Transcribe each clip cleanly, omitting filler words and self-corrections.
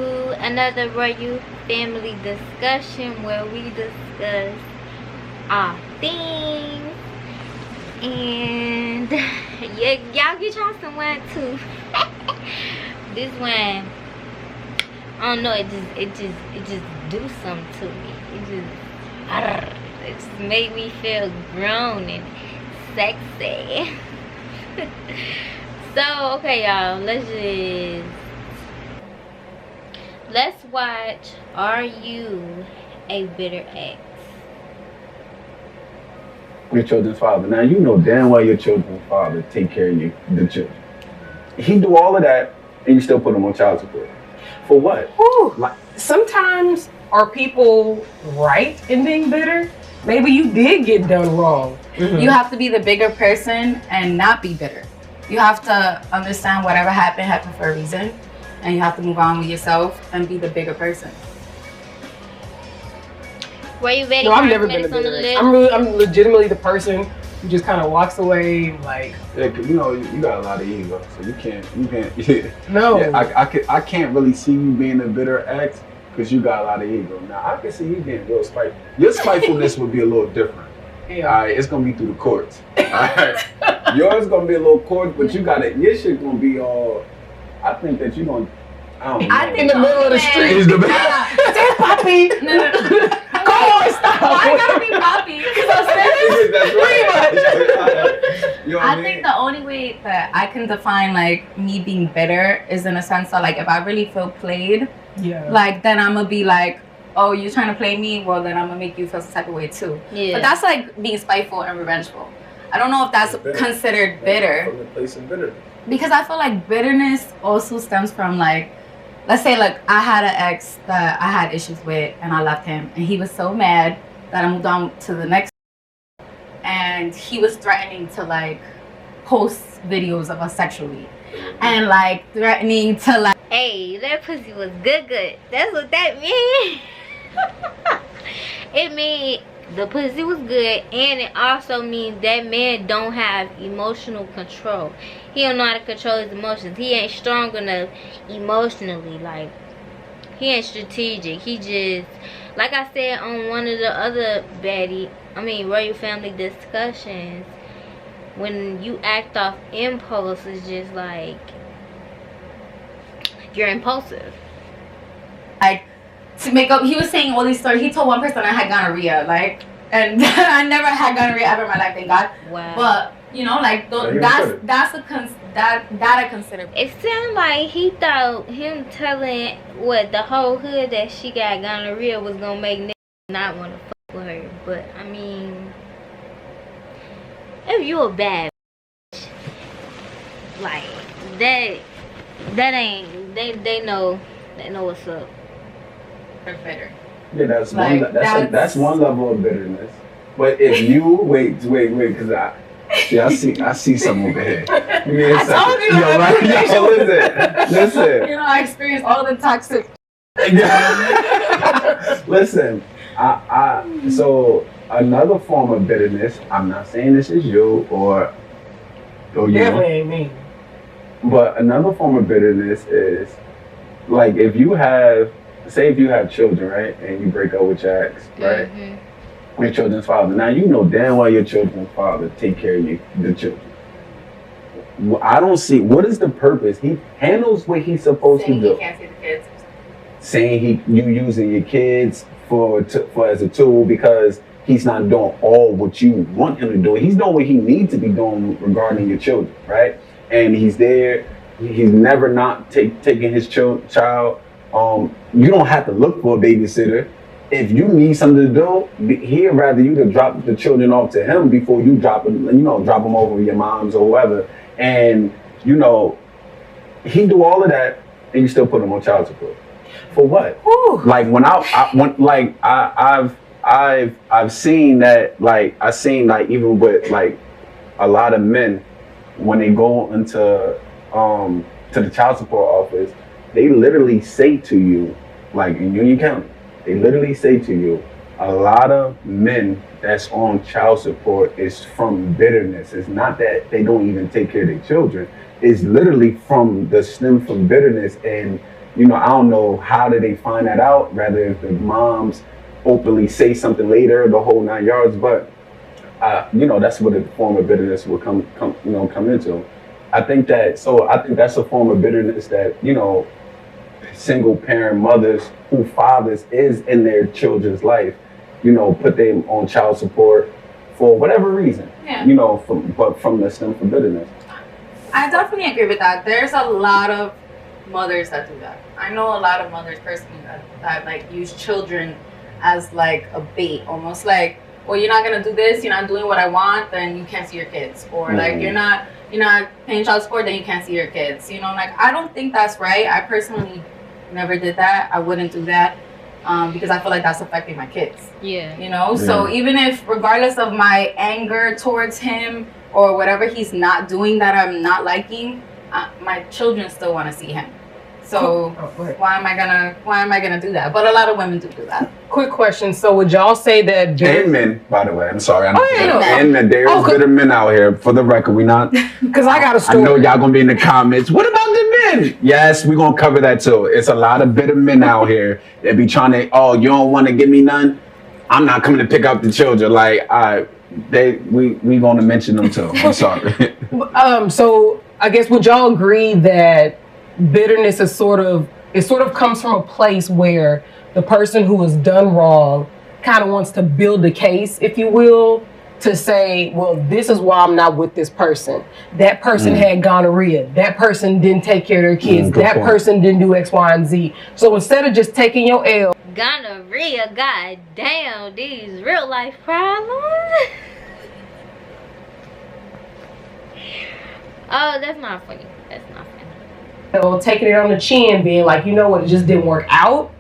to another Royal Family discussion where we discuss our things. And y'all get y'all some wine too. This one, I don't know, it just do something to me. It just made me feel grown and sexy. So okay, y'all, let's watch Are You a Bitter Ex? Your children's father. Now you know damn well your children's father take care of the children. He do all of that and you still put him on child support. For what? Whew. Like, sometimes are people right in being bitter? Maybe you did get done wrong. Mm-hmm. You have to be the bigger person and not be bitter. You have to understand whatever happened for a reason, and you have to move on with yourself and be the bigger person. RoyalBaddie No, I've never been a bitter ex. I'm legitimately the person who just kind of walks away like. Yeah, cause you know you got a lot of ego, so you can't. Yeah. No. Yeah, I can't really see you being a bitter ex because you got a lot of ego. Now I can see you being real spiteful. Your spitefulness would be a little different. Yeah. All right, it's gonna be through the courts. All right, yours gonna be a little court, but you got it. Your shit gonna be all. I think that you gonna. I don't know. I think in the middle of the street. Say Poppy. No. Come on, stop. Why gotta be Poppy? Because I'm That's right. You know what I think the only way that I can define like me being bitter is in a sense that like if I really feel played, like then I'm gonna be like, oh, you're trying to play me? Well, then I'm gonna make you feel some type of way too. Yeah. But that's like being spiteful and revengeful. I don't know if that's considered bitter. From the place of bitterness. Because I feel like bitterness also stems from like, let's say like I had an ex that I had issues with and I left him and he was so mad that I moved on to the next, and he was threatening to like post videos of us sexually and like threatening to like, hey, that pussy was good. That's what that means. It means the pussy was good, and it also means that man don't have emotional control. He don't know how to control his emotions. He ain't strong enough emotionally. Like, he ain't strategic. He just, like I said on one of the other Royal Family discussions, when you act off impulse, it's just like you're impulsive. Like, to make up, he was saying all these stories. He told one person I had gonorrhea, like, and I never had gonorrhea ever in my life, thank God. Wow. But you know, like that I consider. It sounded like he thought him telling the whole hood that she got gonorrhea was gonna make niggas not want to fuck with her. But I mean, if you a bad bitch, like that ain't they know what's up. They're bitter. Yeah, that's like, that's one level of bitterness. But if you wait, because I see something over here. I told you. Listen. You know, I experienced all the toxic. Listen, so another form of bitterness. I'm not saying this is you or you. Definitely ain't me. But another form of bitterness is like if you have children, right, and you break up with your ex, right? Mm-hmm. Your children's father. Now you know damn well your children's father take care of the children. I don't see what is the purpose. He handles what he's supposed to do. He can't see the kids. Saying you using your kids for as a tool because he's not doing all what you want him to do. He's doing what he needs to be doing regarding your children, right? And he's there. He's never not taking his child. You don't have to look for a babysitter. If you need something to do, he'd rather you to drop the children off to him before you drop them over to your moms or whoever. And he do all of that, and you still put him on child support. For what? Whew. Like I've seen that. Like I've seen like even with like a lot of men when they go into to the child support office, they literally say to you, like in Union County, they literally say to you, a lot of men that's on child support is from bitterness. It's not that they don't even take care of their children. It's literally stem from bitterness. And You know, I don't know how did they find that out, rather if the moms openly say something later, the whole 9 yards, but you know, that's what a form of bitterness will come into. I think that's a form of bitterness that, you know, single parent mothers who fathers is in their children's life, you know, put them on child support for whatever reason, you know, from the stem from bitterness. I definitely agree with that. There's a lot of mothers that do that. I know a lot of mothers personally that like use children as like a bait, almost like, well, you're not gonna do this, you're not doing what I want, then you can't see your kids, or like you're not paying child support, then you can't see your kids. You know, like I don't think that's right. I personally never did that. I wouldn't do that because I feel like that's affecting my kids. Yeah. You know, so even if, regardless of my anger towards him or whatever he's not doing that I'm not liking, my children still want to see him. So why am I gonna do that? But a lot of women do that. Quick question. So would y'all say that And men, by the way, I'm sorry. and men, there's bitter men out here. For the record, we not. Because I got a story. I know y'all gonna be in the comments. What about the men? Yes, we gonna cover that too. It's a lot of bitter men out here that be trying to. Oh, you don't want to give me none? I'm not coming to pick up the children. Like we gonna mention them too. I'm sorry. So I guess would y'all agree that bitterness is sort of comes from a place where the person who has done wrong kind of wants to build a case, if you will, to say, well, this is why I'm not with this person. That person had gonorrhea. That person didn't take care of their kids. That person didn't do X, Y, and Z. So instead of just taking your L. Gonorrhea, goddamn, these real life problems. Oh, that's not funny. That's not funny. Taking it on the chin, being like, you know what, it just didn't work out.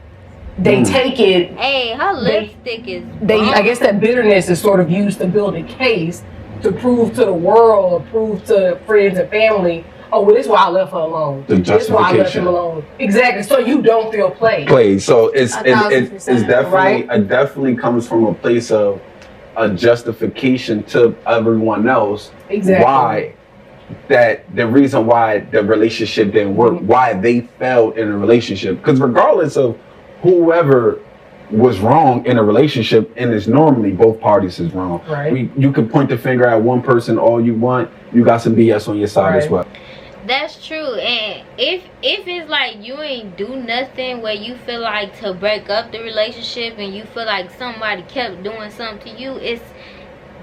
They take it. Hey, her lipstick is. I guess that bitterness is sort of used to build a case to prove to the world or prove to friends and family, oh, well, this is why I left her alone. The this is why I left him alone. Exactly. So you don't feel played. So it's definitely right? It definitely comes from a place of a justification to everyone else. Exactly. Why? That the reason why the relationship didn't work, why they failed in a relationship. Because regardless of whoever was wrong in a relationship, and it's normally both parties is wrong. Right. You can point the finger at one person all you want. You got some BS on your side as well. That's true. And if it's like you ain't do nothing where you feel like to break up the relationship and you feel like somebody kept doing something to you, it's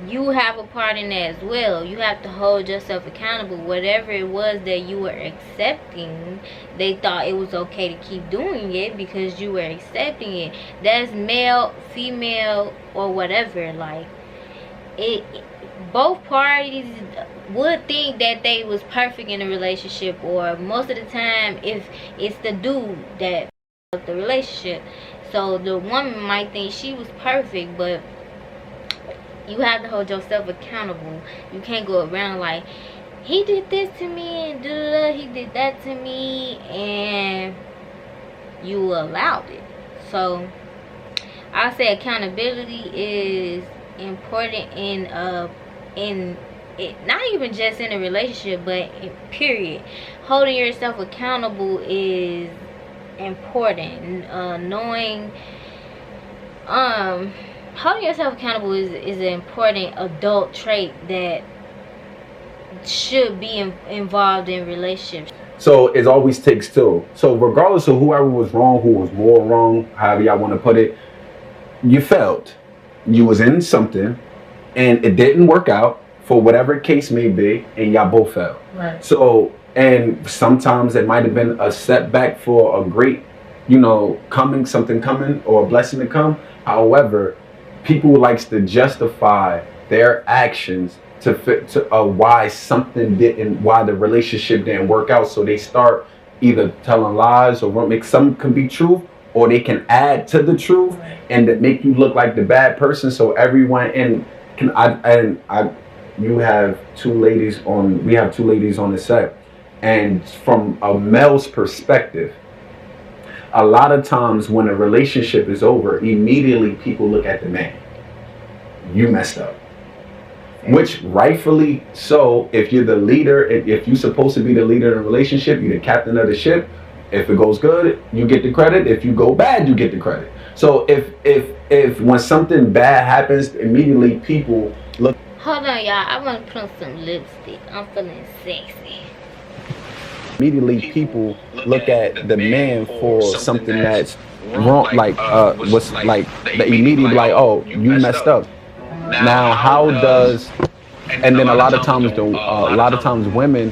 you have a part in that as well. You have to hold yourself accountable. Whatever it was that you were accepting, they thought it was okay to keep doing it because you were accepting it. That's male, female, or whatever. Like both parties would think that they was perfect in a relationship, or most of the time if it's the dude that f***ed up the relationship. So the woman might think she was perfect, but you have to hold yourself accountable. You can't go around like, he did this to me and he did that to me, and you allowed it. So I say accountability is important in it, not even just in a relationship, but in period. Holding yourself accountable is important. Holding yourself accountable is an important adult trait that should be involved in relationships. So it always takes two. So regardless of whoever was wrong, who was more wrong, however y'all want to put it, you failed. You was in something and it didn't work out for whatever case may be, and y'all both failed. Right. So, and sometimes it might have been a setback for a great, something coming or a blessing to come. However, people likes to justify their actions to fit to why the relationship didn't work out. So they start either telling lies or make some can be truth, or they can add to the truth and that make you look like the bad person. So everyone we have two ladies on the set, and from a male's perspective, a lot of times when a relationship is over, immediately people look at the man. You messed up. Which rightfully so, if you're the leader, if you're supposed to be the leader in a relationship, you're the captain of the ship, If it goes good, you get the credit. If you go bad, you get the credit. So if when something bad happens, immediately people look. Hold on, y'all. I want to put on some lipstick. I'm feeling sexy. Immediately people look at the man for something that's wrong, like what's like they immediately like, oh, you messed up. Now how does, and then a lot of times women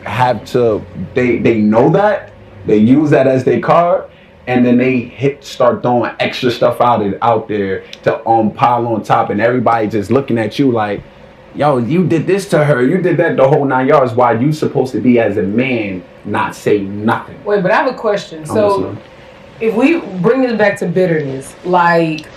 have to, they know that, they use that as their card, and then they start throwing extra stuff out there to pile on top, and everybody just looking at you like, yo, you did this to her, you did that, the whole 9 yards. Why you supposed to be, as a man, not say nothing? Wait, but I have a question. So if we bring this back to bitterness, like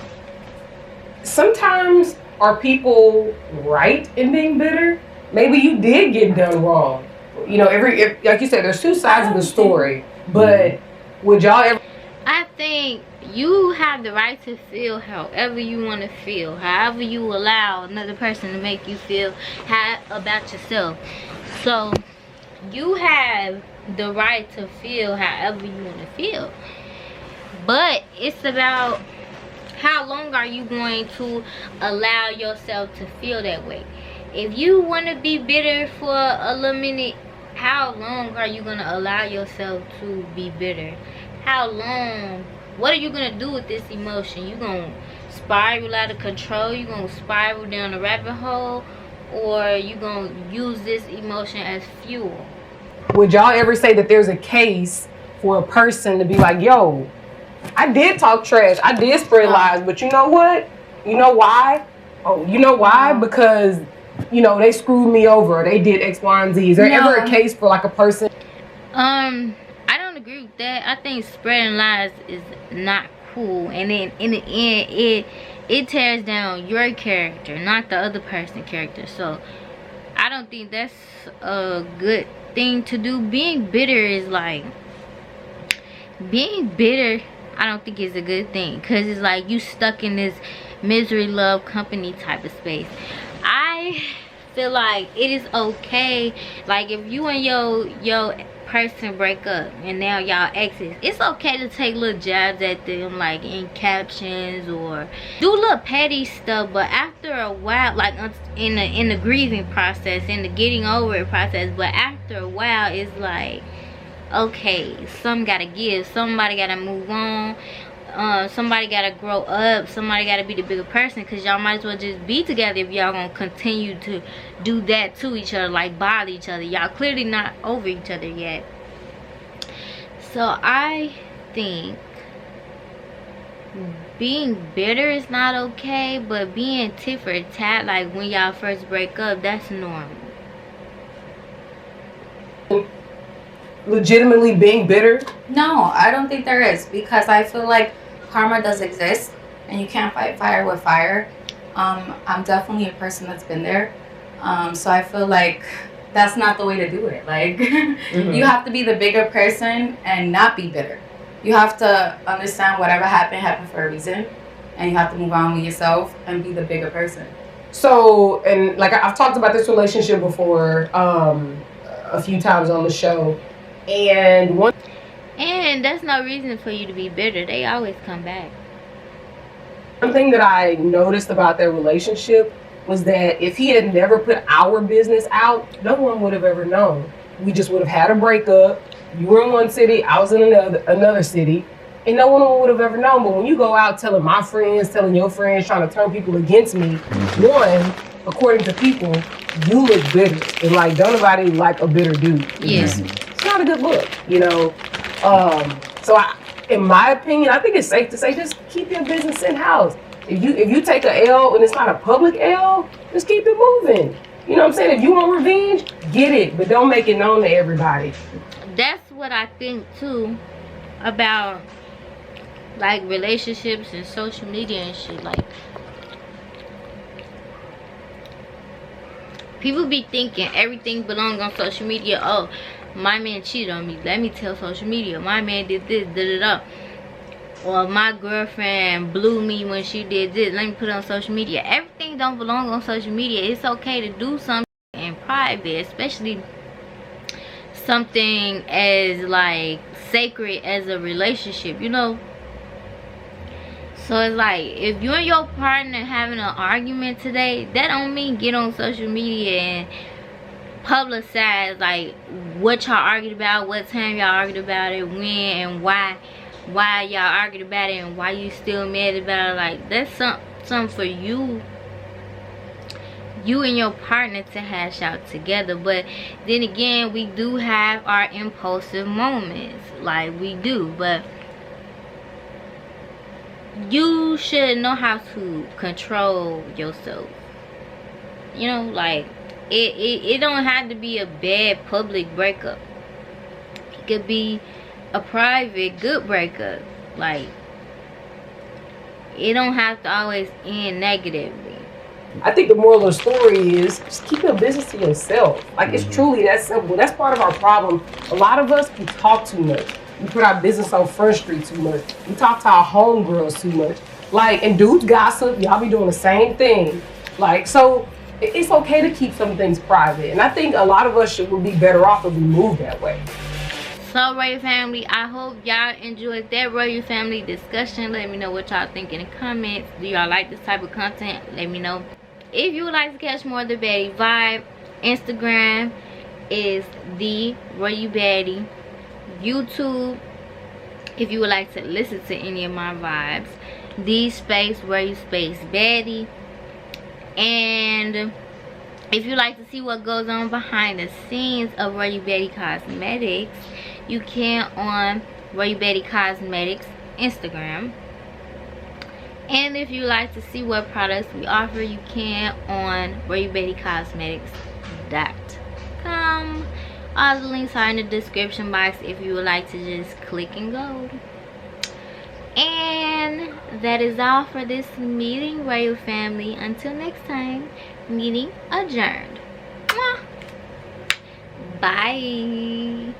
sometimes are people right in being bitter? Maybe you did get done wrong. You know, like you said, there's two sides of the story. But would y'all ever? I think you have the right to feel however you want to feel, however you allow another person to make you feel about yourself. So you have the right to feel however you want to feel, but it's about how long are you going to allow yourself to feel that way. If you want to be bitter for a little minute, how long are you going to allow yourself to be bitter? How long? What are you going to do with this emotion? You going to spiral out of control? You going to spiral down a rabbit hole? Or you going to use this emotion as fuel? Would y'all ever say that there's a case for a person to be like, yo, I did talk trash, I did spread lies, but you know what? You know why? Oh, you know why? Because, you know, they screwed me over, or they did X, Y, and Z. Is there ever a case for like a person? I don't agree with that. I think spreading lies is not cool, and then in the end it tears down your character, not the other person's character. So I don't think that's a good thing to do. Being bitter is like, I don't think it's a good thing, because it's like you stuck in this misery love company type of space. I feel like it is okay, like if you and your person break up and now y'all exes, it's okay to take little jabs at them, like in captions, or do little petty stuff. But after a while, like in the grieving process, in the getting over it process, but after a while, it's like, okay, some gotta give, somebody gotta move on, somebody gotta grow up, somebody gotta be the bigger person, because y'all might as well just be together if y'all gonna continue to do that to each other, like bother each other. Y'all clearly not over each other yet. So I think being bitter is not okay, but being tit for tat, like when y'all first break up, that's normal. Legitimately being bitter? No, I don't think there is, because I feel like karma does exist and you can't fight fire with fire. I'm definitely a person that's been there. So I feel like that's not the way to do it. Like, you have to be the bigger person and not be bitter. You have to understand whatever happened for a reason, and you have to move on with yourself and be the bigger person. So, and like I've talked about this relationship before a few times on the show, and that's no reason for you to be bitter. They always come back. One thing that I noticed about their relationship was that if he had never put our business out, no one would have ever known. We just would have had a breakup. You were in one city, I was in another city, and no one would have ever known. But when you go out telling my friends, telling your friends, trying to turn people against me, one, according to people, you look bitter. And like, don't nobody like a bitter dude. Yes. It's not a good look, you know. So in my opinion, I think it's safe to say just keep your business in-house. If you take a L and it's not a public L, just keep it moving. You know what I'm saying? If you want revenge, get it, but don't make it known to everybody. That's what I think too about like relationships and social media and shit. Like, people be thinking everything belongs on social media. Oh, my man cheated on me, let me tell social media. My man did this, da. Or my girlfriend blew me when she did this, let me put it on social media. Everything don't belong on social media. It's okay to do something in private, especially something as like sacred as a relationship, you know. So it's like, if you and your partner having an argument today, that don't mean get on social media and publicize like what y'all argued about, what time y'all argued about it, when and why y'all argued about it, and why you still mad about it. Like, that's something for you and your partner to hash out together. But then again, we do have our impulsive moments, like we do, but you should know how to control yourself, you know. Like, it don't have to be a bad public breakup. It could be a private good breakup. Like, it don't have to always end negatively. I think the moral of the story is just keep your business to yourself. Like, it's truly that simple. That's part of our problem. A lot of us, we talk too much. We put our business on Front Street too much. We talk to our homegirls too much. Like, and dudes gossip. Y'all be doing the same thing. Like, so it's okay to keep some things private. And I think a lot of us would be better off if we moved that way. So, Royal Family, I hope y'all enjoyed that Royal Family discussion. Let me know what y'all think in the comments. Do y'all like this type of content? Let me know. If you would like to catch more of the Baddie vibe, Instagram is the RoyalBaddie. YouTube, if you would like to listen to any of my vibes, the space Royal space Baddie. And if you like to see what goes on behind the scenes of RoyalBaddieCosmetics, you can on RoyalBaddieCosmetics Instagram. And if you like to see what products we offer, you can on RoyalBaddieCosmetics.com. All the links are in the description box if you would like to just click and go. And that is all for this meeting, Royal Family. Until next time, meeting adjourned. Mwah. Bye.